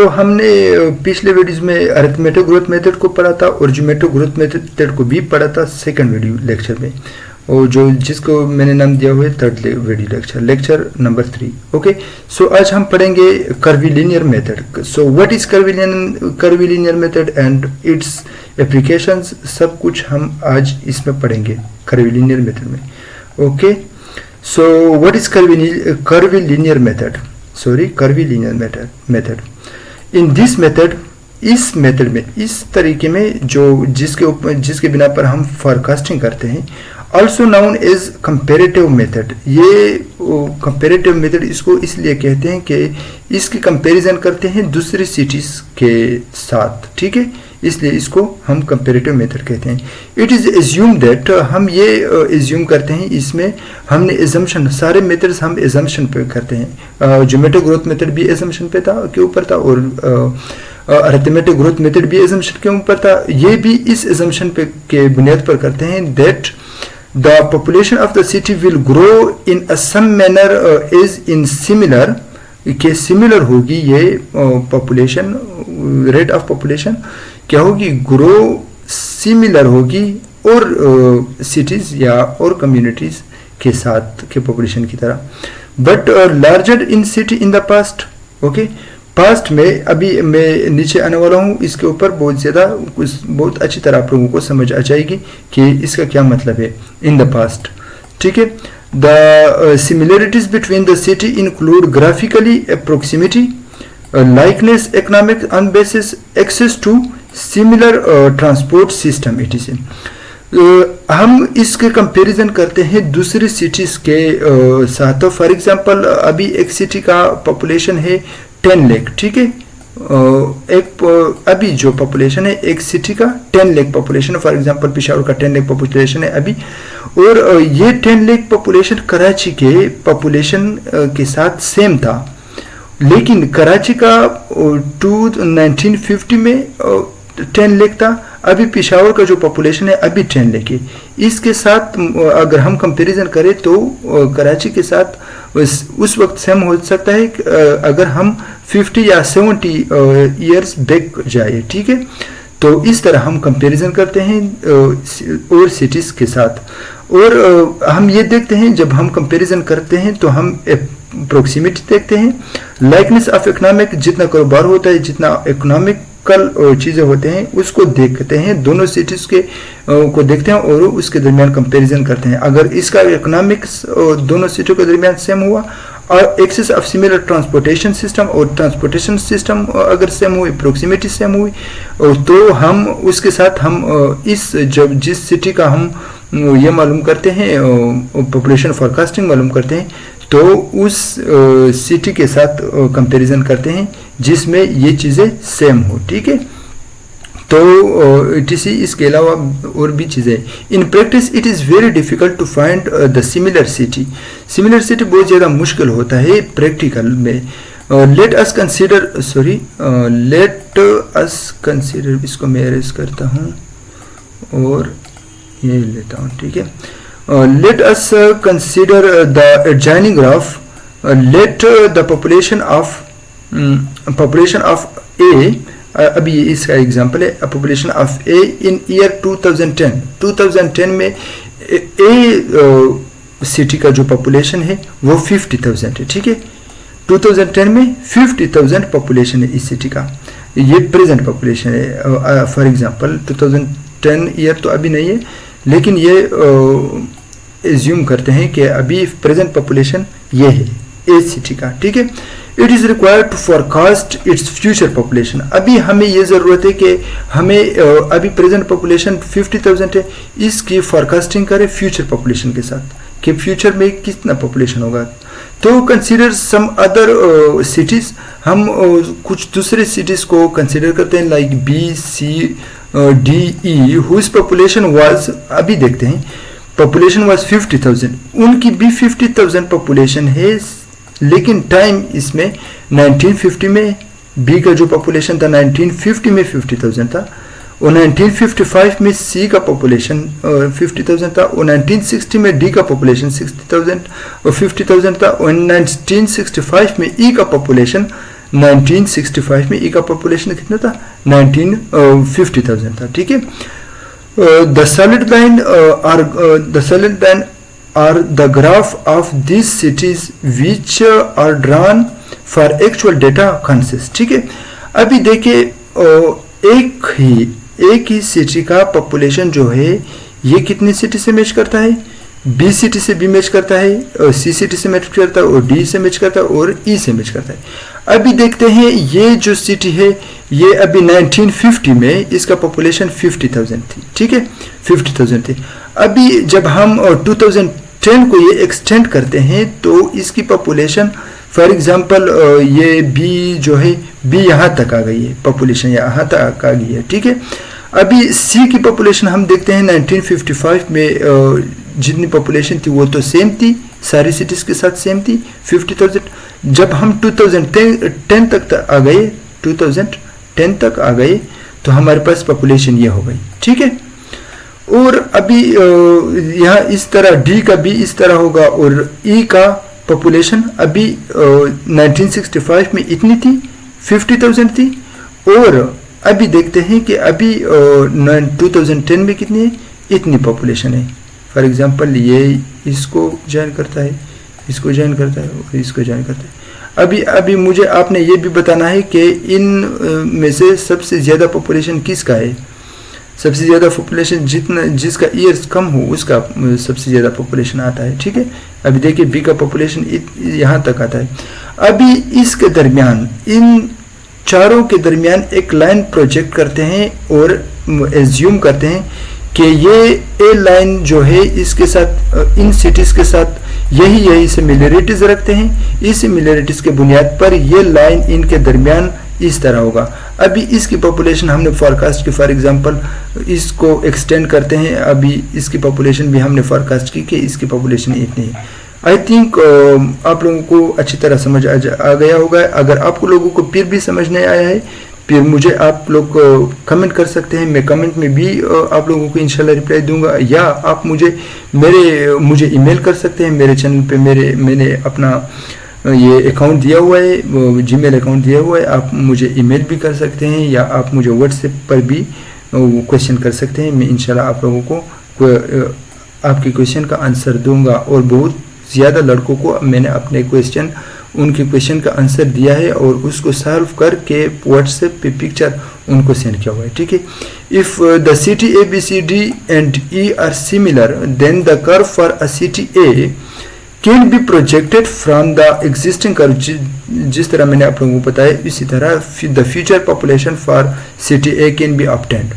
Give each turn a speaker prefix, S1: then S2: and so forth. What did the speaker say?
S1: हमने पिछले वीडियोस में अरिथमेटिक ग्रोथ मेथड को पढ़ा था और ज्योमेट्रिक ग्रोथ मेथड को भी पढ़ा था सेकंड वीडियो लेक्चर में, और जो जिसको मैंने नाम दिया हुआ है third video lecture number 3। Okay, so आज हम पढ़ेंगे curvilinear method. So what is curvilinear method and its applications, सब कुछ हम आज इसमें पढ़ेंगे कर्वीलिनियर मेथड में। Okay, so what is curvilinear method in this method, इस मेथड में, इस तरीके में जो जिसके बिना पर हम फोरकास्टिंग करते हैं, also known as comparative method. ये कंपेरेटिव मेथड इसको इसलिए कहते हैं कि इसकी कंपैरिजन करते हैं दूसरी सिटीज के साथ, ठीक है, इसलिए इसको हम कंपेरेटिव मेथड कहते हैं। इट इज एज्यूम दैट, हम ये एज्यूम करते हैं, इसमें हमने एजम्पशन, सारे मेथड्स हम एजम्पशन पे करते हैं। ज्योमेट्रिक ग्रोथ मेथड भी एजम्पशन पे था, के ऊपर था, और अरिथमेटिक ग्रोथ मेथड भी एजम्पशन के ऊपर था। ये भी इस एजम्पशन पे के बुनियाद पर करते हैं that the population of the city will grow in a some manner is in similar, के सिमिलर होगी ये पॉपुलेशन, रेट ऑफ पॉपुलेशन क्या होगी, ग्रो सिमिलर होगी और सिटीज या और कम्युनिटीज के साथ के पॉपुलेशन की तरह, but larger in city in the past. Okay, past में, अभी मैं नीचे आने वाला हूँ इसके ऊपर, बहुत अच्छी तरह आप लोगों को समझ आ जाएगी कि इसका क्या मतलब है इन द पास्ट, ठीक है। The similarities between the city include graphically proximity, likeness, economic on basis, access to similar transport system etc. हम इसके कंपैरिजन करते हैं दूसरी सिटीज के साथ। तो फॉर एग्जांपल अभी एक सिटी का पॉपुलेशन है 10 लाख, ठीक है, अभी जो पॉपुलेशन है एक सिटी का 10 lakh population, for example Peshawar का 10 लाख पॉपुलेशन है अभी, और ये 10 लाख पॉपुलेशन कराची के पॉपुलेशन के साथ सेम था, लेकिन कराची का 1950 में 10 लाख था, अभी पेशावर का जो पॉपुलेशन है अभी 10 लाख है। इसके साथ अगर हम कंपैरिजन करें तो कराची के साथ उस वक्त सेम हो सकता है अगर हम 50 या 70 ईयर्स बैक जाए, ठीक है। तो इस तरह हम कंपैरिजन करते हैं और सिटीज के साथ, और हम ये देखते हैं जब हम कंपैरिजन करते हैं तो हम प्रोक्सिमिटी देखते हैं, लाइकनेस ऑफ इकोनॉमिक, जितना कारोबार होता है, जितना इकोनॉमिकल चीज़ें होते हैं उसको देखते हैं, दोनों सिटीज़ के को देखते हैं और उसके दरमियान कंपैरिजन करते हैं। अगर इसका इकोनॉमिक्स दोनों सिटियों के दरमियान सेम हुआ और access of similar transportation system, और ट्रांसपोर्टेशन सिस्टम अगर सेम हुई, प्रोक्सिमिटी सेम हुई, तो हम उसके साथ हम जिस सिटी का हम ये मालूम करते हैं, पॉपुलेशन फोरकास्टिंग मालूम करते हैं, तो उस सिटी के साथ कंपैरिजन करते हैं जिसमें ये चीज़ें सेम हो, ठीक है। तो टीसी इसके अलावा और भी चीज़ें, in practice it is very difficult to find the similar city बहुत ज़्यादा मुश्किल होता है प्रैक्टिकल में। लेट अस कंसीडर, इसको मैं अरेज करता हूँ और ये लेता हूँ, ठीक है। Let us consider the adjoining graph. Let the population of A, अभी इसका एग्जांपल है, population of A in year 2010 में A सिटी का जो पॉपुलेशन है वो 50,000 है, ठीक है। 2010 में 50,000 पॉपुलेशन है इस सिटी का, ये प्रेजेंट पॉपुलेशन है। फॉर एग्जांपल 2010 ईयर तो अभी नहीं है, लेकिन ये एज्यूम करते हैं कि अभी प्रेजेंट पॉपुलेशन ये है ए सिटी का, ठीक है। It is required to forecast its future population, अभी हमें ये ज़रूरत है कि हमें अभी प्रेजेंट पॉपुलेशन 50,000 है, इसकी फोरकास्टिंग करें फ्यूचर पॉपुलेशन के साथ कि फ्यूचर में कितना पॉपुलेशन होगा। तो कंसीडर सम अदर सिटीज़, हम कुछ दूसरे सिटीज़ को कंसीडर करते हैं, like B, C, D, E, whose population was, अभी देखते हैं, पॉपुलेशन वाज 50,000, उनकी भी 50,000 पॉपुलेशन है, लेकिन टाइम इसमें 1950 में बी का जो पॉपुलेशन था 1950 में 50,000 था, और 1955 में सी का पॉपुलेशन 50,000 था, और 1960 में डी का पॉपुलेशन 60,000 और 50,000 था, और 1965 में ई का पॉपुलेशन 1965 में ई का पॉपुलेशन कितना था, 1950,000 था। ठीक है, the solid line are the graph of this cities which are drawn for actual data consist. ठीक है, अभी देखिए एक ही सिटी का पॉपुलेशन जो है ये कितनी सिटी से मैच करता है, बी सिटी से भी मैच करता है, और सी सिटी से मैच करता है, और डी से मैच करता है, और ई से मैच करता है। अभी देखते हैं ये जो सिटी है ये अभी 1950 में इसका पॉपुलेशन 50,000 थी। ठीक है, 50,000 थी। अभी जब हम 2010 को ये एक्सटेंड करते हैं तो इसकी पॉपुलेशन फॉर एग्जांपल ये बी जो है बी यहाँ तक आ गई है, पॉपुलेशन यहाँ तक आ गई है। ठीक है, अभी सी की पॉपुलेशन हम देखते हैं 1955 में जितनी पॉपुलेशन थी वो तो सेम थी, सारी सिटीज के साथ सेम थी 50,000। जब हम 2010 तक आ गए, 2010 तक आ गए तो हमारे पास पॉपुलेशन ये हो गई। ठीक है, और अभी यहाँ इस तरह डी का भी इस तरह होगा, और ई का पॉपुलेशन अभी 1965 में इतनी थी, 50,000 थी, और अभी देखते हैं कि अभी 2010 में कितनी है, इतनी पॉपुलेशन है। फॉर एग्जांपल ये इसको ज्वाइन करता है, इसको ज्वाइन करता है, और इसको ज्वाइन करता है। अभी मुझे आपने ये भी बताना है कि इन में से सबसे ज़्यादा पॉपुलेशन किसका है, सबसे ज़्यादा पॉपुलेशन जिसका ईयर्स कम हो उसका सबसे ज़्यादा पॉपुलेशन आता है। ठीक है, अभी देखिए बी का पॉपुलेशन यहाँ तक आता है। अभी इसके दरमियान इन चारों के दरमियान एक लाइन प्रोजेक्ट करते हैं और एज्यूम करते हैं कि ये ए लाइन जो है इसके साथ इन सिटीज़ के साथ यही सिमिलरिटीज़ रखते हैं। इस सिमिलरिटीज़ के बुनियाद पर ये लाइन इनके दरमियान इस तरह होगा। अभी इसकी पॉपुलेशन हमने फॉरकास्ट की, फॉर एग्जांपल इसको एक्सटेंड करते हैं, अभी इसकी पॉपुलेशन भी हमने फॉरकास्ट की कि इसकी पॉपुलेशन इतनी है। आई थिंक आप लोगों को अच्छी तरह समझ आ गया होगा। अगर आपको लोगों को फिर भी समझ नहीं आया है फिर मुझे आप लोग कमेंट कर सकते हैं, मैं कमेंट में भी आप लोगों को इंशाल्लाह रिप्लाई दूंगा, या आप मुझे ईमेल कर सकते हैं। मेरे चैनल पे मैंने अपना ये अकाउंट दिया हुआ है, जीमेल अकाउंट दिया हुआ है, आप मुझे ईमेल भी कर सकते हैं, या आप मुझे व्हाट्सएप पर भी क्वेश्चन कर सकते हैं। मैं इंशाल्लाह आप लोगों को आपके क्वेश्चन का आंसर दूंगा। और बहुत ज़्यादा लड़कों को मैंने अपने उनके क्वेश्चन का आंसर दिया है और उसको सॉल्व करके व्हाट्सएप पे पिक्चर उनको सेंड किया हुआ है। ठीक है, if the city A B C D and E are similar then the curve for a city A can be projected from the existing curve. जिस तरह मैंने आप लोगों को बताया इसी तरह the future population for city A can be obtained.